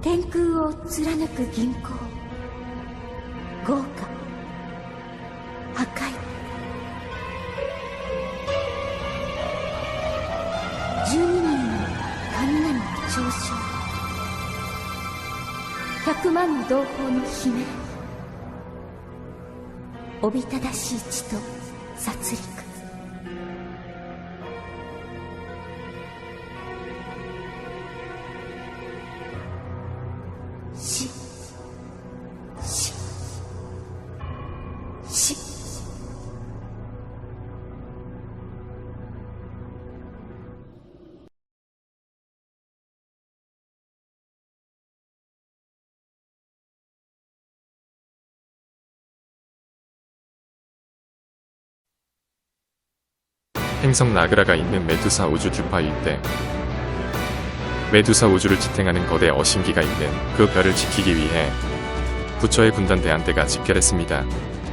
天空を貫く銀行、豪華、破壊、12人の神々の嘲笑、100万の同胞の悲鳴、おびただしい血と殺戮、死、死、死。행성 나그라가 있는 메두사 우주 듀파 일대. 메두사 우주를 지탱하는 거대 어신기가 있는 그 별을 지키기 위해 부처의 군단 대한대가 집결했습니다.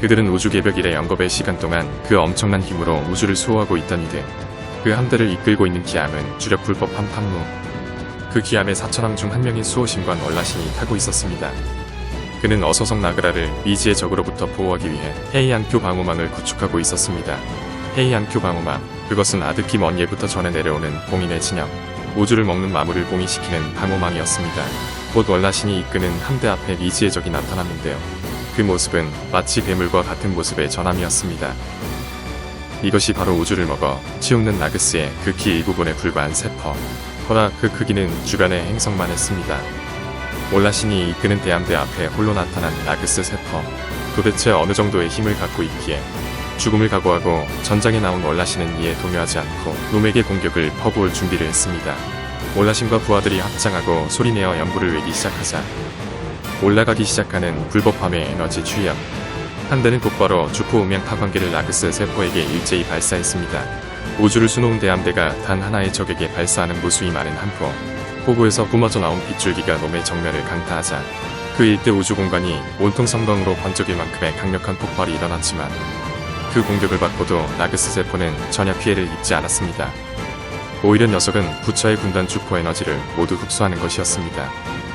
그들은 우주 개벽 이래 영겁의 시간 동안 그 엄청난 힘으로 우주를 수호하고 있던 이들. 그 함대를 이끌고 있는 기암은 주력 불법 한판무. 그 기암의 사천왕 중 한 명인 수호신관 월라신이 타고 있었습니다. 그는 어서성 나그라를 미지의 적으로부터 보호하기 위해 헤이안큐 방어망을 구축하고 있었습니다. 헤이안큐 방어망, 그것은 아득히 먼 예부터 전해 내려오는 봉인의 진영, 우주를 먹는 마물을 봉인시키는 방어망이었습니다. 곧 월라신이 이끄는 함대 앞에 미지의 적이 나타났는데요. 그 모습은 마치 괴물과 같은 모습의 전함이었습니다. 이것이 바로 우주를 먹어 치우는 나그스의 극히 일부분에 불과한 세퍼. 허나 그 크기는 주변의 행성만 했습니다. 월라신이 이끄는 대함대 앞에 홀로 나타난 나그스 세퍼. 도대체 어느 정도의 힘을 갖고 있기에 죽음을 각오하고 전장에 나온 월라신은 이에 동요하지 않고 놈에게 공격을 퍼부을 준비를 했습니다. 월라신과 부하들이 합장하고 소리내어 연부를 외기 시작하자 올라가기 시작하는 불법함의 에너지 출력. 한대는 곧바로 주포 음향 타관기를 나그스 세포에게 일제히 발사했습니다. 우주를 수놓은 대함대가 단 하나의 적에게 발사하는 무수히 많은 한포. 포구에서 뿜어져 나온 빗줄기가 놈의 정면을 강타하자 그 일대 우주 공간이 온통 성광으로 번쩍일 만큼의 강력한 폭발이 일어났지만 그 공격을 받고도 나그스 세포는 전혀 피해를 입지 않았습니다. 오히려 녀석은 부처의 군단 주포 에너지를 모두 흡수하는 것이었습니다.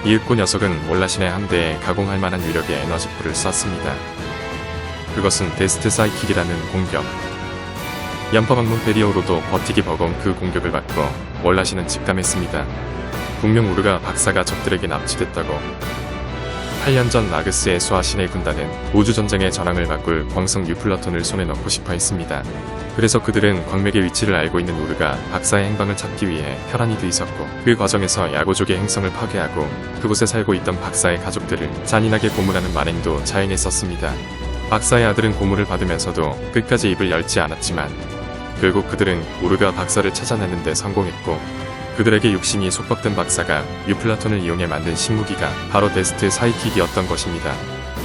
이윽고 녀석은 월라신의 함대에 가공할 만한 위력의 에너지포를 쐈습니다. 그것은 데스트 사이킥이라는 공격. 연파방문 베리어로도 버티기 버거운 그 공격을 받고 월라신은 직감했습니다. 분명 우르가 박사가 적들에게 납치됐다고. 8년 전 나그스의 수하신의 군단은 우주전쟁의 전황을 바꿀 광석 유플러톤을 손에 넣고 싶어 했습니다. 그래서 그들은 광맥의 위치를 알고 있는 우르가 박사의 행방을 찾기 위해 혈안이 돼 있었고 그 과정에서 야고족의 행성을 파괴하고 그곳에 살고 있던 박사의 가족들을 잔인하게 고문하는 만행도 자행했었습니다. 박사의 아들은 고문을 받으면서도 끝까지 입을 열지 않았지만 결국 그들은 우르가 박사를 찾아내는 데 성공했고 그들에게 육신이 속박된 박사가 유플라톤을 이용해 만든 신무기가 바로 데스트 사이킥이었던 것입니다.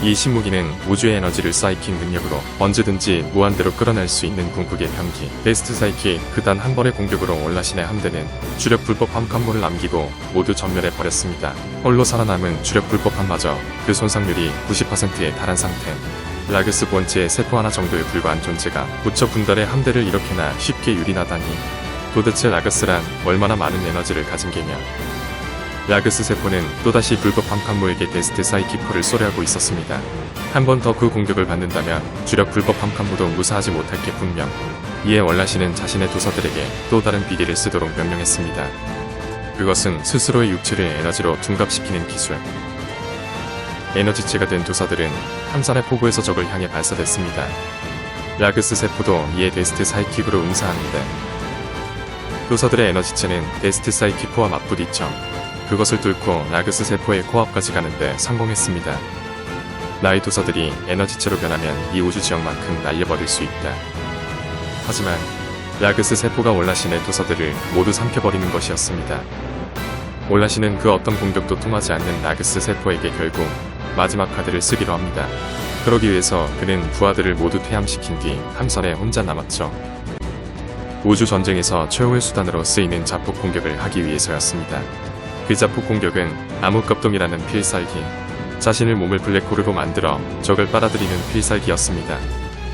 이 신무기는 우주의 에너지를 사이킥 능력으로 언제든지 무한대로 끌어낼 수 있는 궁극의 병기. 데스트 사이킥 그 단 한 번의 공격으로 월라신의 함대는 주력 불법 함칸모를 남기고 모두 전멸해버렸습니다. 홀로 살아남은 주력 불법함마저 그 손상률이 90%에 달한 상태. 라그스 본체의 세포 하나 정도에 불과한 존재가 부처 군단의 함대를 이렇게나 쉽게 유린하다니. 도대체 라그스란 얼마나 많은 에너지를 가진 개냐. 라그스 세포는 또다시 불법 함칸모에게 데스트 사이키포를 쏘려하고 있었습니다. 한 번 더 그 공격을 받는다면 주력 불법 함칸모도 무사하지 못할 게 분명. 이에 월라신은 자신의 도사들에게 또 다른 비리를 쓰도록 명령했습니다. 그것은 스스로의 육체를 에너지로 둔갑시키는 기술. 에너지체가 된 도사들은 함산의 포구에서 적을 향해 발사됐습니다. 라그스 세포도 이에 데스트 사이킥으로 응사하는데 도사들의 에너지체는 데스트 사이키포와 맞부딪혀 그것을 뚫고 라그스 세포의 코앞까지 가는데 성공했습니다. 나의 도사들이 에너지체로 변하면 이 우주 지역만큼 날려버릴 수 있다. 하지만 라그스 세포가 월라신의 도사들을 모두 삼켜버리는 것이었습니다. 월라신은 그 어떤 공격도 통하지 않는 라그스 세포에게 결국 마지막 카드를 쓰기로 합니다. 그러기 위해서 그는 부하들을 모두 퇴함시킨 뒤 함선에 혼자 남았죠. 우주 전쟁에서 최후의 수단으로 쓰이는 자폭 공격을 하기 위해서였습니다. 그 자폭 공격은 암흑겁동이라는 필살기, 자신의 몸을 블랙홀으로 만들어 적을 빨아들이는 필살기였습니다.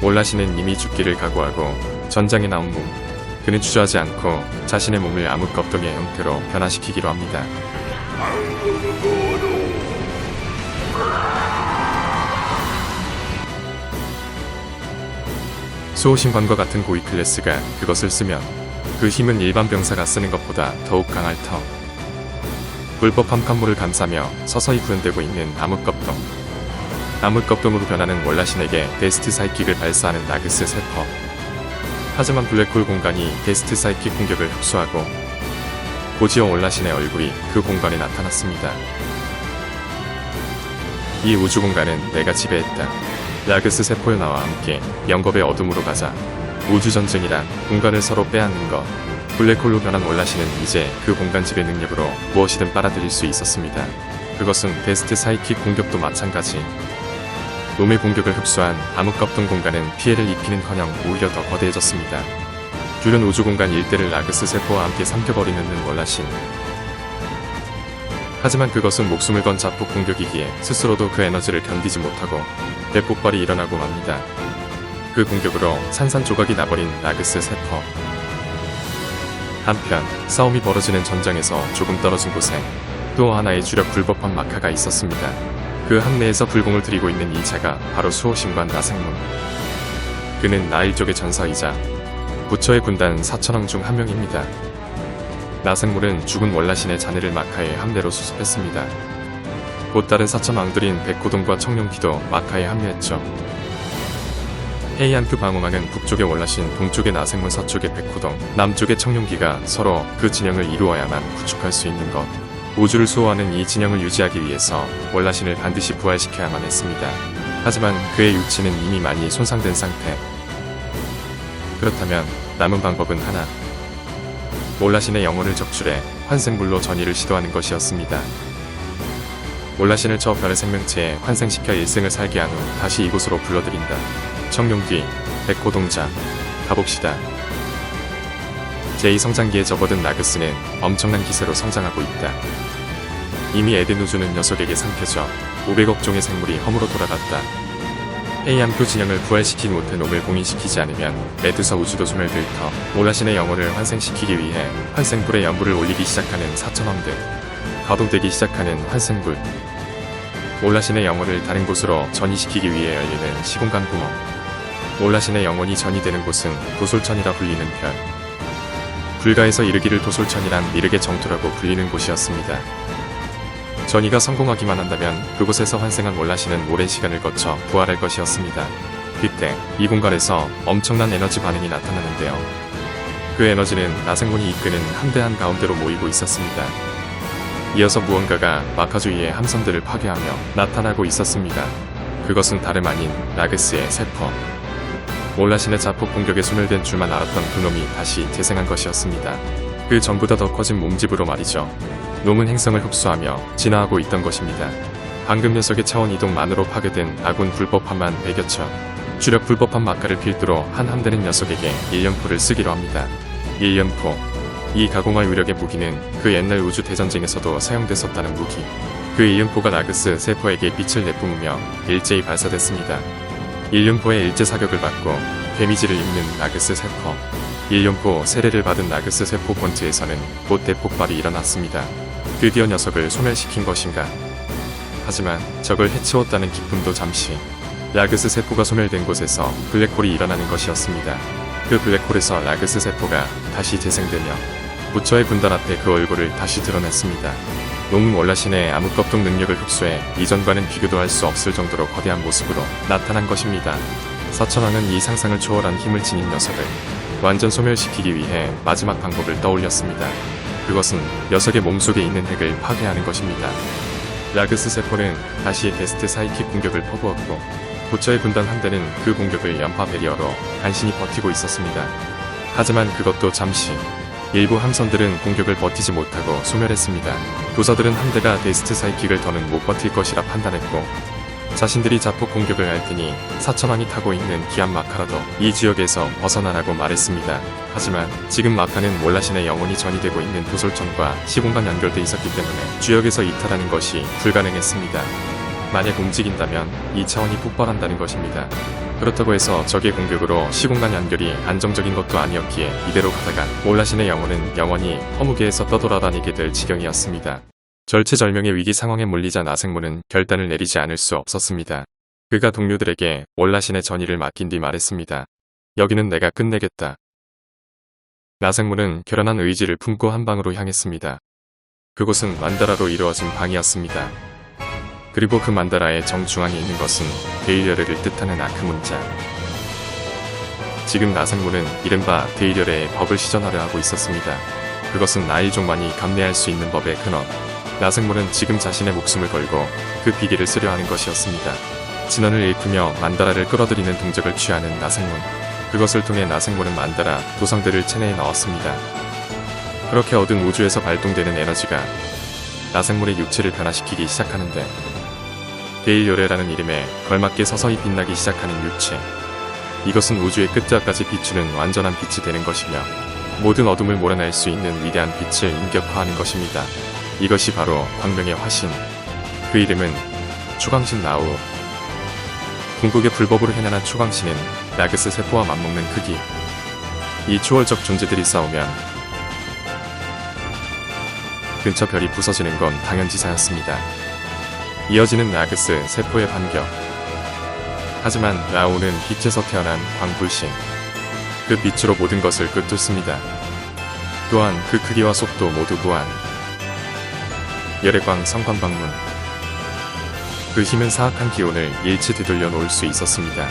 월라신은 이미 죽기를 각오하고 전장에 나온 몸, 그는 주저하지 않고 자신의 몸을 암흑겁동의 형태로 변화시키기로 합니다. 수호신관과 같은 고위 클래스가 그것을 쓰면 그 힘은 일반 병사가 쓰는 것보다 더욱 강할 터. 불법 함칸물을 감싸며 서서히 구현되고 있는 암흑겁동. 암흑겁동으로 변하는 월라신에게 데스트 사이킥을 발사하는 나그스 세퍼. 하지만 블랙홀 공간이 데스트 사이킥 공격을 흡수하고 고지어 월라신의 얼굴이 그 공간에 나타났습니다. 이 우주 공간은 내가 지배했다. 나그스 세포연화와 함께 영겁의 어둠으로 가자. 우주전쟁이란 공간을 서로 빼앗는 것. 블랙홀로 변한 월라신은 이제 그 공간 지배 능력으로 무엇이든 빨아들일 수 있었습니다. 그것은 데스트 사이킥 공격도 마찬가지. 놈의 공격을 흡수한 암흑겁동 공간은 피해를 입히는커녕 오히려 더 거대해졌습니다. 듀른 우주 공간 일대를 나그스 세포와 함께 삼켜버리는 월라신. 하지만 그것은 목숨을 건 자폭 공격이기에 스스로도 그 에너지를 견디지 못하고 대폭발이 일어나고 맙니다. 그 공격으로 산산조각이 나버린 나그스 세퍼. 한편 싸움이 벌어지는 전장에서 조금 떨어진 곳에 또 하나의 주력 불법한 마카가 있었습니다. 그 항내에서 불공을 들이고 있는 이 자가 바로 수호신관 나생문. 그는 나일 쪽의 전사이자 부처의 군단 4천왕 중 한 명입니다. 나생물은 죽은 월라신의 자네를 마카의 함대로 수습했습니다. 곧 다른 4천왕들인 백호동과 청룡기도 마카에 합류했죠. 헤이안크 방어망은 북쪽의 월라신, 동쪽의 나생문, 서쪽의 백호동, 남쪽의 청룡기가 서로 그 진영을 이루어야만 구축할 수 있는 것. 우주를 수호하는 이 진영을 유지하기 위해서 월라신을 반드시 부활시켜야만 했습니다. 하지만 그의 육체는 이미 많이 손상된 상태. 그렇다면 남은 방법은 하나. 월라신의 영혼을 적출해 환생물로 전이를 시도하는 것이었습니다. 월라신을 저 별의 생명체에 환생시켜 일생을 살게 한 후 다시 이곳으로 불러들인다. 청룡기, 백호동자, 가봅시다. 제2성장기에 접어든 나그스는 엄청난 기세로 성장하고 있다. 이미 에덴 우주는 녀석에게 삼켜져 500억 종의 생물이 허물어 돌아갔다. 헤이암교 진영을 부활시킨 못해 놈을 봉인시키지 않으면 메두사 우주도 소멸될 터. 월라신의 영혼을 환생시키기 위해 환생불의 연불을 올리기 시작하는 사천왕들. 가동되기 시작하는 환생불. 월라신의 영혼을 다른 곳으로 전이시키기 위해 열리는 시공간 구멍. 월라신의 영혼이 전이되는 곳은 도솔천이라 불리는 별. 불가에서 이르기를 도솔천이란 미륵의 정토라고 불리는 곳이었습니다. 전이가 성공하기만 한다면 그곳에서 환생한 월라신은 오랜 시간을 거쳐 부활할 것이었습니다. 그때 이 공간에서 엄청난 에너지 반응이 나타나는데요. 그 에너지는 나생문이 이끄는 함대한 가운데로 모이고 있었습니다. 이어서 무언가가 마카주위의 함선들을 파괴하며 나타나고 있었습니다. 그것은 다름 아닌 나그스의 세퍼. 월라신의 자폭 공격에 소멸된 줄만 알았던 그놈이 다시 재생한 것이었습니다. 그 전보다 더 커진 몸집으로 말이죠. 놈은 행성을 흡수하며 진화하고 있던 것입니다. 방금 녀석의 차원 이동만으로 파괴된 아군 불법함만 100여 척. 주력 불법함 마카를 필두로 한 함대는 녀석에게 일련포를 쓰기로 합니다. 일련포. 이 가공할 위력의 무기는 그 옛날 우주 대전쟁에서도 사용됐었다는 무기. 그 일련포가 나그스 세포에게 빛을 내뿜으며 일제히 발사됐습니다. 일륜포의 일제 사격을 받고 데미지를 입는 나그스 세포. 일륜포 세례를 받은 나그스 세포 본트에서는 곧 대폭발이 일어났습니다. 드디어 녀석을 소멸시킨 것인가. 하지만 적을 해치웠다는 기쁨도 잠시. 나그스 세포가 소멸된 곳에서 블랙홀이 일어나는 것이었습니다. 그 블랙홀에서 나그스 세포가 다시 재생되며 부처의 군단 앞에 그 얼굴을 다시 드러냈습니다. 놈은 월라신의 암흑겁동 능력을 흡수해 이전과는 비교도 할 수 없을 정도로 거대한 모습으로 나타난 것입니다. 사천왕은 이 상상을 초월한 힘을 지닌 녀석을 완전 소멸시키기 위해 마지막 방법을 떠올렸습니다. 그것은 녀석의 몸속에 있는 핵을 파괴하는 것입니다. 나그스 세포는 다시 데스트 사이킥 공격을 퍼부었고 부처의 군단 함대는 그 공격을 연파 베리어로 간신히 버티고 있었습니다. 하지만 그것도 잠시. 일부 함선들은 공격을 버티지 못하고 소멸했습니다. 도사들은 함대가 데스트 사이킥을 더는 못 버틸 것이라 판단했고 자신들이 자폭 공격을 할 테니 사천왕이 타고 있는 기암 마카라도 이 지역에서 벗어나라고 말했습니다. 하지만 지금 마카는 월라신의 영혼이 전이되고 있는 도솔천과 시공간 연결돼 있었기 때문에 지역에서 이탈하는 것이 불가능했습니다. 만약 움직인다면 이 차원이 폭발한다는 것입니다. 그렇다고 해서 적의 공격으로 시공간 연결이 안정적인 것도 아니었기에 이대로 가다가 월라신의 영혼은 영원히 허무계에서 떠돌아다니게 될 지경이었습니다. 절체절명의 위기 상황에 몰리자 나생모는 결단을 내리지 않을 수 없었습니다. 그가 동료들에게 올라신의 전의를 맡긴 뒤 말했습니다. 여기는 내가 끝내겠다. 나생모는 결연한 의지를 품고 한 방으로 향했습니다. 그곳은 만다라로 이루어진 방이었습니다. 그리고 그 만다라의 정중앙에 있는 것은 데일려레를 뜻하는 아크 문자. 지금 나생모는 이른바 데일려레의 법을 시전하려 하고 있었습니다. 그것은 나일족만이 감내할 수 있는 법의 근원. 나생모는 지금 자신의 목숨을 걸고 그 비계를 쓰려 하는 것이었습니다. 진원을 일으키며 만다라를 끌어들이는 동작을 취하는 나생몬. 그것을 통해 나생모는 만다라 도성들을 체내에 넣었습니다. 그렇게 얻은 우주에서 발동되는 에너지가 나생몬의 육체를 변화시키기 시작하는데 데일요레라는 이름에 걸맞게 서서히 빛나기 시작하는 육체. 이것은 우주의 끝자락까지 비추는 완전한 빛이 되는 것이며 모든 어둠을 몰아낼 수 있는 위대한 빛을 인격화하는 것입니다. 이것이 바로 광명의 화신. 그 이름은 초광신 라우. 궁극의 불법으로 현현한 초광신은 라그스 세포와 맞먹는 크기. 이 초월적 존재들이 싸우면 근처 별이 부서지는 건 당연지사였습니다. 이어지는 라그스 세포의 반격. 하지만 라오는 빛에서 태어난 광불신. 그 빛으로 모든 것을 끄뚫습니다. 또한 그 크기와 속도 모두 무한. 열애광 성광방문. 그 힘은 사악한 기운을 일치 되돌려 놓을 수 있었습니다.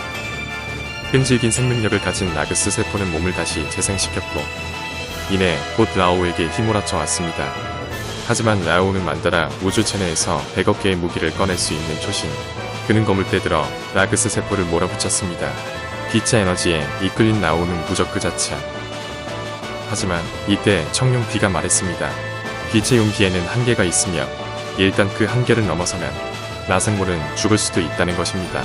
끈질긴 생명력을 가진 라그스 세포는 몸을 다시 재생시켰고 이내 곧 라오에게 휘몰아쳐 왔습니다. 하지만 라오는 만다라 우주 체내에서 100억 개의 무기를 꺼낼 수 있는 초신. 그는 검을 떼들어 라그스 세포를 몰아붙였습니다. 빛의 에너지에 이끌린 라오는 무적 그 자체. 하지만 이때 청룡 귀가 말했습니다. 빛의 용기에는 한계가 있으며 일단 그 한계를 넘어서면 나생모는 죽을 수도 있다는 것입니다.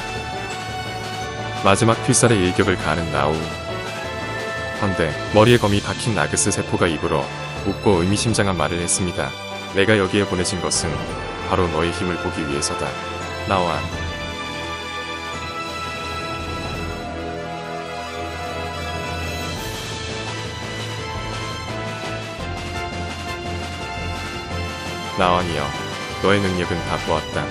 마지막 필살의 일격을 가하는 라우. 헌데 머리에 검이 박힌 라그스 세포가 입으로 웃고 의미심장한 말을 했습니다. 내가 여기에 보내진 것은 바로 너의 힘을 보기 위해서다. 나와. 나완이여, 너의 능력은 다 보았다.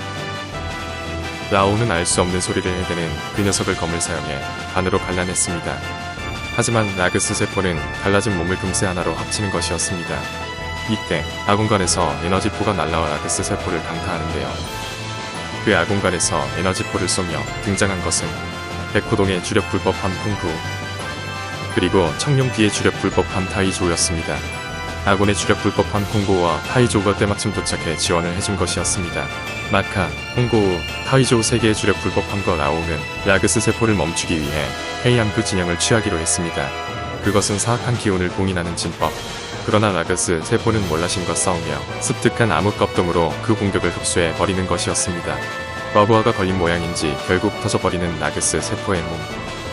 라오는 알 수 없는 소리를 해대는 그 녀석을 검을 사용해 반으로 갈라냈습니다. 하지만 라그스 세포는 갈라진 몸을 금세 하나로 합치는 것이었습니다. 이때 아공간에서 에너지포가 날라와 라그스 세포를 강타하는데요. 그 아공간에서 에너지포를 쏘며 등장한 것은 백호동의 주력 불법함 콩구 그리고 청룡 뒤의 주력 불법함 타이조우였습니다. 아곤의 주력 불법함 콩고우와 타이조우가 때마침 도착해 지원을 해준 것이었습니다. 마카, 콩고우, 타이조우 3개의 주력 불법함과 라오는 라그스 세포를 멈추기 위해 헤이암 진영을 취하기로 했습니다. 그것은 사악한 기운을 봉인하는 진법. 그러나 라그스 세포는 몰라신과 싸우며 습득한 암흑겁동으로 그 공격을 흡수해 버리는 것이었습니다. 버브아가 걸린 모양인지 결국 터져버리는 라그스 세포의 몸.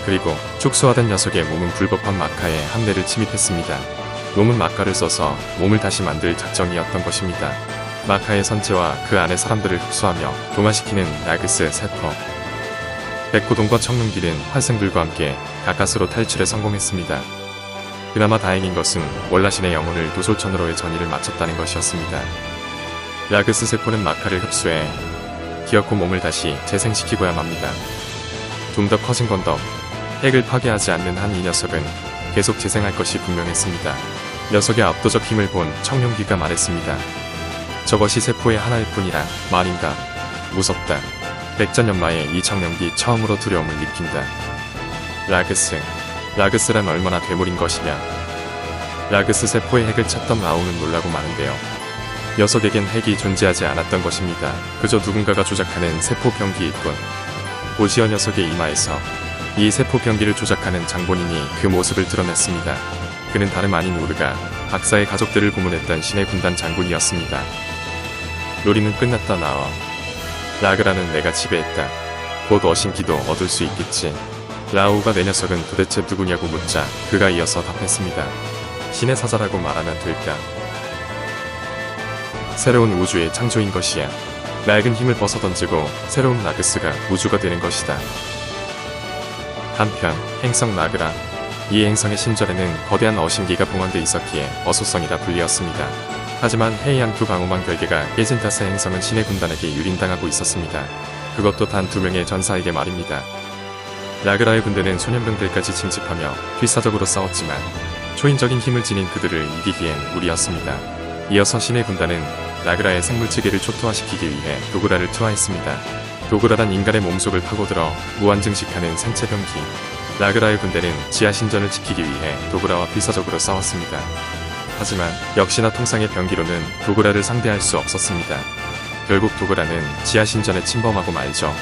그리고 축소하던 녀석의 몸은 불법한 마카에 함대를 침입했습니다. 놈은 마카를 써서 몸을 다시 만들 작정이었던 것입니다. 마카의 선체와 그 안의 사람들을 흡수하며 동화시키는 라그스 세포. 백호동과 청룡길은 환생들과 함께 가까스로 탈출에 성공했습니다. 그나마 다행인 것은 월라신의 영혼을 도솔천으로의 전의를 마쳤다는 것이었습니다. 라그스 세포는 마카를 흡수해 기어코 몸을 다시 재생시키고야 맙니다. 좀 더 커진 건 더 핵을 파괴하지 않는 한 이 녀석은 계속 재생할 것이 분명했습니다. 녀석의 압도적 힘을 본 청룡귀가 말했습니다. 저것이 세포의 하나일 뿐이라 말인가. 무섭다. 백전연마에 이 청룡귀 처음으로 두려움을 느낀다. 라그스란 얼마나 괴물인 것이냐. 라그스 세포의 핵을 찾던 라오는 놀라고 마는데요. 녀석에겐 핵이 존재하지 않았던 것입니다. 그저 누군가가 조작하는 세포 병기일 뿐. 오시어 녀석의 이마에서 이 세포 병기를 조작하는 장본인이 그 모습을 드러냈습니다. 그는 다름 아닌 우르가 박사의 가족들을 고문했던 신의 군단 장군이었습니다. 놀이는 끝났다 나와. 라그라는 내가 지배했다. 곧 어신기도 얻을 수 있겠지. 라우가 내 녀석은 도대체 누구냐고 묻자 그가 이어서 답했습니다. 신의 사자라고 말하면 될까? 새로운 우주의 창조인 것이야. 낡은 힘을 벗어던지고 새로운 라그스가 우주가 되는 것이다. 한편 행성 라그라. 이 행성의 신전에는 거대한 어신기가 봉헌돼 있었기에 어소성이라 불리었습니다. 하지만 헤이안2 방어망 별개가 깨진 탓에 행성은 신의 군단에게 유린당하고 있었습니다. 그것도 단 2명의 전사에게 말입니다. 라그라의 군대는 소년병들까지 징집하며 필사적으로 싸웠지만 초인적인 힘을 지닌 그들을 이기기엔 무리였습니다. 이어서 신의 군단은 라그라의 생물체계를 초토화시키기 위해 도그라를 투하했습니다. 도그라란 인간의 몸속을 파고들어 무한증식하는 생체병기. 라그라의 군대는 지하신전을 지키기 위해 도그라와 필사적으로 싸웠습니다. 하지만 역시나 통상의 병기로는 도그라를 상대할 수 없었습니다. 결국 도그라는 지하신전에 침범하고 말죠.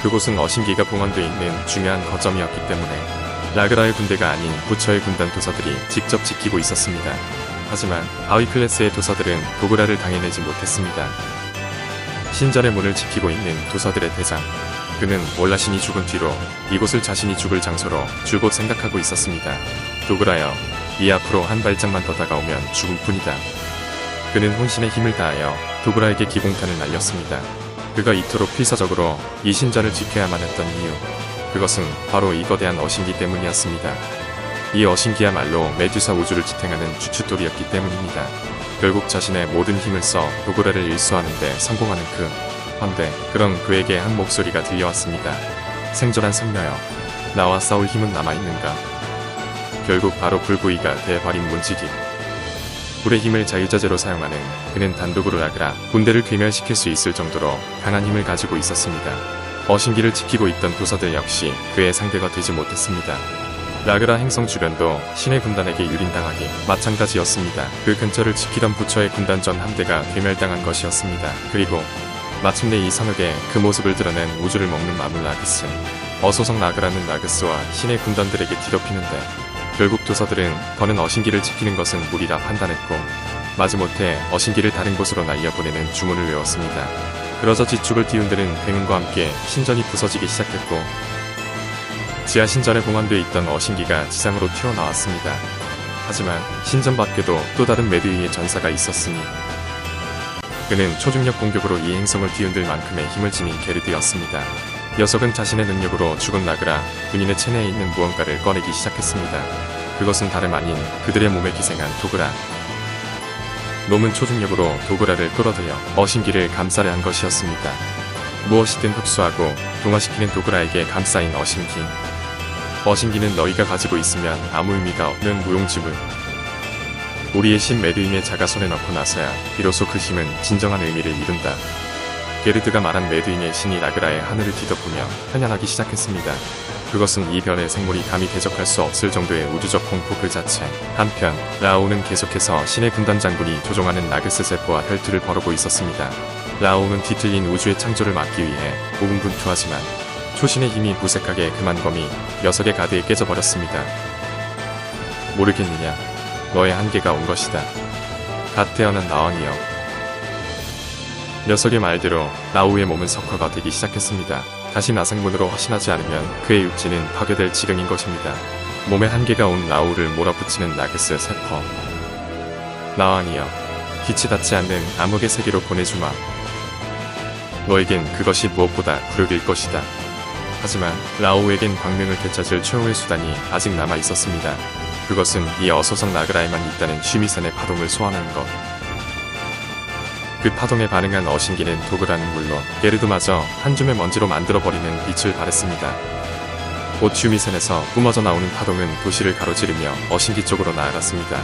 그곳은 어신기가 봉헌되어 있는 중요한 거점이었기 때문에 라그라의 군대가 아닌 부처의 군단 도사들이 직접 지키고 있었습니다. 하지만 바위 클래스의 도사들은 도그라를 당해내지 못했습니다. 신전의 문을 지키고 있는 도사들의 대장, 그는 몰라신이 죽은 뒤로 이곳을 자신이 죽을 장소로 줄곧 생각하고 있었습니다. 도그라여, 이 앞으로 한 발짝만 더 다가오면 죽을 뿐이다. 그는 혼신의 힘을 다하여 도그라에게 기공탄을 날렸습니다. 그가 이토록 필사적으로 이 신전을 지켜야만 했던 이유, 그것은 바로 이 거대한 어신기 때문이었습니다. 이 어신기야말로 메두사 우주를 지탱하는 주춧돌이었기 때문입니다. 결국 자신의 모든 힘을 써 도그라를 일수하는 데 성공하는 그, 헌데 그런 그에게 한 목소리가 들려왔습니다. 생존한 성녀여, 나와 싸울 힘은 남아있는가? 결국 바로 불구이가 대발인 문지기. 불의 힘을 자유자재로 사용하는 그는 단독으로 라그라 군대를 괴멸시킬 수 있을 정도로 강한 힘을 가지고 있었습니다. 어신기를 지키고 있던 도사들 역시 그의 상대가 되지 못했습니다. 라그라 행성 주변도 신의 군단에게 유린당하기 마찬가지였습니다. 그 근처를 지키던 부처의 군단전 함대가 괴멸당한 것이었습니다. 그리고 마침내 이 성역에 그 모습을 드러낸 우주를 먹는 마물 라그스. 어소성 라그라는 라그스와 신의 군단들에게 뒤덮이는데 결국 도사들은 더는 어신기를 지키는 것은 무리라 판단했고 마지못해 어신기를 다른 곳으로 날려보내는 주문을 외웠습니다. 그러자 지축을 띄운드는 굉음과 함께 신전이 부서지기 시작했고 지하 신전에 봉헌되어 있던 어신기가 지상으로 튀어나왔습니다. 하지만 신전 밖에도 또 다른 메드윙의 전사가 있었으니 그는 초중력 공격으로 이 행성을 뒤흔들 만큼의 힘을 지닌 게르드였습니다. 녀석은 자신의 능력으로 죽은 라그라 군인의 체내에 있는 무언가를 꺼내기 시작했습니다. 그것은 다름 아닌 그들의 몸에 기생한 도그라. 놈은 초중력으로 도그라를 끌어들여 어신기를 감싸려 한 것이었습니다. 무엇이든 흡수하고 동화시키는 도그라에게 감싸인 어신기. 어신기는 너희가 가지고 있으면 아무 의미가 없는 무용지물. 우리의 신 메드윙의 자가 손에 넣고 나서야 비로소 그 힘은 진정한 의미를 이룬다. 게르드가 말한 메드윙의 신이 라그라의 하늘을 뒤덮으며 현현하기 시작했습니다. 그것은 이 별의 생물이 감히 대적할 수 없을 정도의 우주적 공포 그 자체. 한편 라오우는 계속해서 신의 군단 장군이 조종하는 나그스 세포와 혈투를 벌이고 있었습니다. 라오우는 뒤틀린 우주의 창조를 막기 위해 고군분투하지만 초신의 힘이 무색하게 그만 검이 녀석의 가드에 깨져버렸습니다. 모르겠느냐? 너의 한계가 온 것이다. 갓 태어난 나왕이여. 녀석의 말대로 라오우의 몸은 석화가 되기 시작했습니다. 다시 나상문으로 화신하지 않으면 그의 육체는 파괴될 지경인 것입니다. 몸에 한계가 온 라오우를 몰아붙이는 나그스 세퍼. 나왕이여, 빛이 닿지 않는 암흑의 세계로 보내주마. 너에겐 그것이 무엇보다 굴욕일 것이다. 하지만 라오우에겐 광명을 되찾을 최후의 수단이 아직 남아 있었습니다. 그것은 이 어소성 라그라에만 있다는 쉬미산의 파동을 소환하는 것. 그 파동에 반응한 어신기는 도그라는 물론 게르드마저 한 줌의 먼지로 만들어버리는 빛을 발했습니다. 곧 쉬미산에서 뿜어져 나오는 파동은 도시를 가로지르며 어신기 쪽으로 나아갔습니다.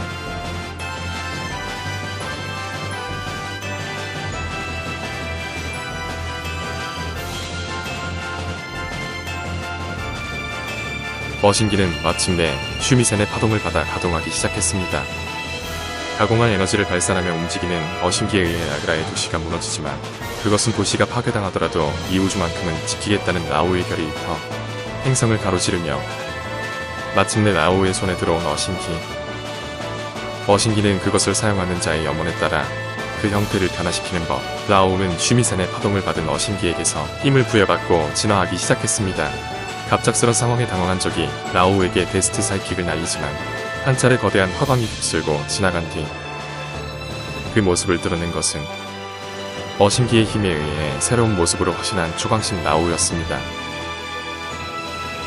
어신기는 마침내 쉬미센의 파동을 받아 가동하기 시작했습니다. 가공한 에너지를 발산하며 움직이는 어신기에 의해 라그라의 도시가 무너지지만 그것은 도시가 파괴당하더라도 이 우주만큼은 지키겠다는 라오우의 결이 일터 행성을 가로지르며 마침내 라오우의 손에 들어온 어신기. 어신기는 그것을 사용하는 자의 염원에 따라 그 형태를 변화시키는 법. 라오우는 쉬미센의 파동을 받은 어신기에게서 힘을 부여받고 진화하기 시작했습니다. 갑작스런 상황에 당황한 적이 라오우에게 베스트 사이킥을 날리지만 한 차례 거대한 화광이 휩쓸고 지나간 뒤 그 모습을 드러낸 것은 어신기의 힘에 의해 새로운 모습으로 화신한 초광신 라오우였습니다.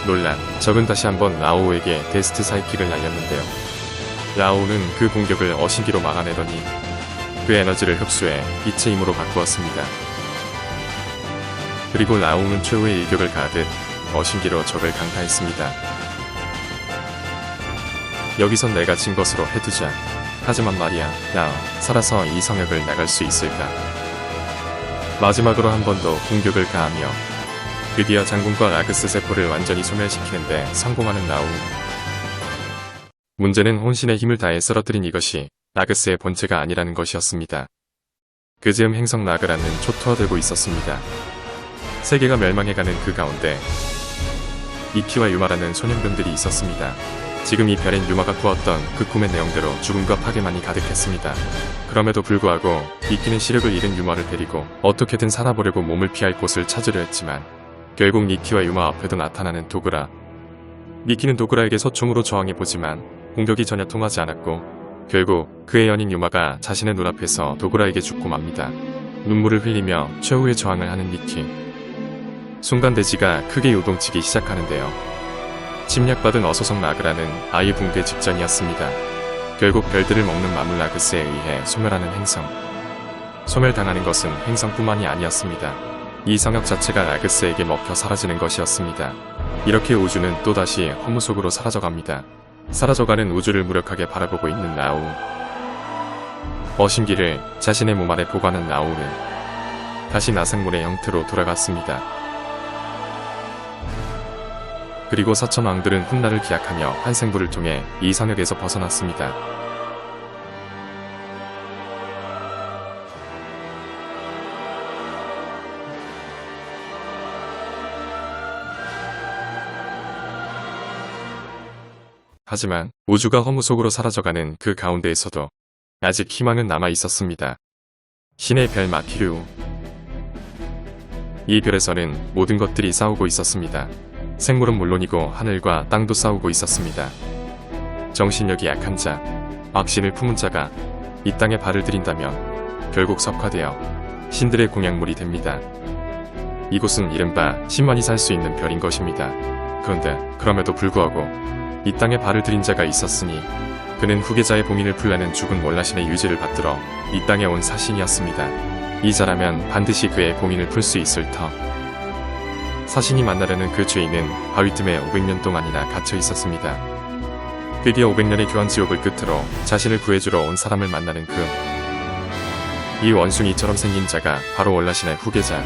논란, 적은 다시 한번 라오우에게 베스트 사이킥을 날렸는데요. 라오우는 그 공격을 어신기로 막아내더니 그 에너지를 흡수해 빛의 힘으로 바꾸었습니다. 그리고 라옹은 최후의 일격을 가하듯 어신기로 적을 강타했습니다. 여기선 내가 진 것으로 해두자. 하지만 말이야, 나 살아서 이 성역을 나갈 수 있을까? 마지막으로 한 번 더 공격을 가하며 드디어 장군과 라그스 세포를 완전히 소멸시키는데 성공하는 라옹. 문제는 혼신의 힘을 다해 쓰러뜨린 이것이 라그스의 본체가 아니라는 것이었습니다. 그 즈음 행성 라그라는 초토화되고 있었습니다. 세계가 멸망해가는 그 가운데 니키와 유마라는 소년병들이 있었습니다. 지금 이 별엔 유마가 꾸었던 그 꿈의 내용대로 죽음과 파괴만이 가득했습니다. 그럼에도 불구하고 니키는 시력을 잃은 유마를 데리고 어떻게든 살아보려고 몸을 피할 곳을 찾으려 했지만 결국 니키와 유마 앞에도 나타나는 도그라. 니키는 도그라에게 소총으로 저항해보지만 공격이 전혀 통하지 않았고 결국 그의 연인 유마가 자신의 눈앞에서 도그라에게 죽고 맙니다. 눈물을 흘리며 최후의 저항을 하는 니키. 순간 대지가 크게 요동치기 시작하는데요. 침략받은 어소성 라그라는 아예 붕괴 직전이었습니다. 결국 별들을 먹는 마물 라그스에 의해 소멸하는 행성. 소멸당하는 것은 행성뿐만이 아니었습니다. 이 성역 자체가 라그스에게 먹혀 사라지는 것이었습니다. 이렇게 우주는 또다시 허무 속으로 사라져갑니다. 사라져가는 우주를 무력하게 바라보고 있는 라옹. 어신기를 자신의 몸 안에 보관한 라옹은 다시 나생물의 형태로 돌아갔습니다. 그리고 사천왕들은 훗날을 기약하며 환생부를 통해 이 성역에서 벗어났습니다. 하지만 우주가 허무 속으로 사라져가는 그 가운데에서도 아직 희망은 남아 있었습니다. 신의 별 마키류. 이 별에서는 모든 것들이 싸우고 있었습니다. 생물은 물론이고 하늘과 땅도 싸우고 있었습니다. 정신력이 약한 자, 악신을 품은 자가 이 땅에 발을 들인다면 결국 석화되어 신들의 공약물이 됩니다. 이곳은 이른바 신만이 살 수 있는 별인 것입니다. 그런데 그럼에도 불구하고 이 땅에 발을 들인 자가 있었으니 그는 후계자의 봉인을 풀려는 죽은 몰라신의 유지를 받들어 이 땅에 온 사신이었습니다. 이 자라면 반드시 그의 봉인을 풀 수 있을 터. 사신이 만나려는 그 죄인은 바위 틈에 500년 동안이나 갇혀 있었습니다. 드디어 500년의 교환지옥을 끝으로 자신을 구해주러 온 사람을 만나는 이 원숭이처럼 생긴 자가 바로 월라신의 후계자.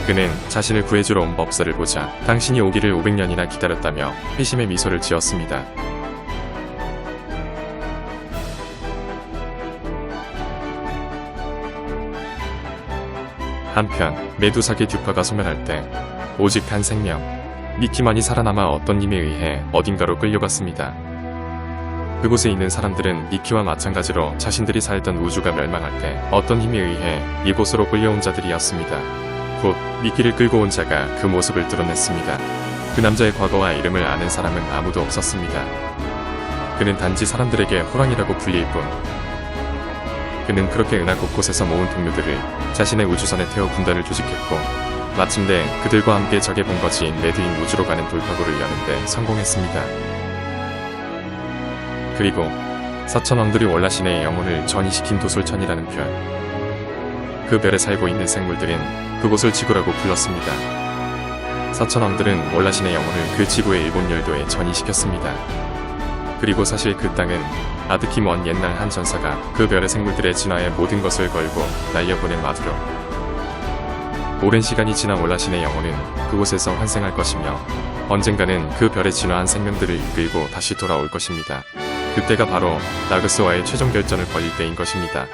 그는 자신을 구해주러 온 법사를 보자 당신이 오기를 500년이나 기다렸다며 회심의 미소를 지었습니다. 한편 메두사계 듀파가 소멸할 때 오직 한 생명 니키만이 살아남아 어떤 힘에 의해 어딘가로 끌려갔습니다. 그곳에 있는 사람들은 니키와 마찬가지로 자신들이 살던 우주가 멸망할 때 어떤 힘에 의해 이곳으로 끌려온 자들이었습니다. 곧 니키를 끌고 온 자가 그 모습을 드러냈습니다. 그 남자의 과거와 이름을 아는 사람은 아무도 없었습니다. 그는 단지 사람들에게 호랑이라고 불릴 뿐. 그는 그렇게 은하 곳곳에서 모은 동료들을 자신의 우주선에 태워 군단을 조직했고 마침내 그들과 함께 적의 본거지인 레드인 우주로 가는 돌파구를 여는데 성공했습니다. 그리고 사천왕들이 월라신의 영혼을 전이시킨 도솔천이라는 별. 그 별에 살고 있는 생물들은 그곳을 지구라고 불렀습니다. 사천왕들은 월라신의 영혼을 그 지구의 일본 열도에 전이시켰습니다. 그리고 사실 그 땅은 아득히 먼 옛날 한 전사가 그 별의 생물들의 진화에 모든 것을 걸고 날려보낸 마두로. 오랜 시간이 지나 월라신의 영혼은 그곳에서 환생할 것이며 언젠가는 그 별에 진화한 생명들을 이끌고 다시 돌아올 것입니다. 그때가 바로 라그스와의 최종 결전을 벌일 때인 것입니다.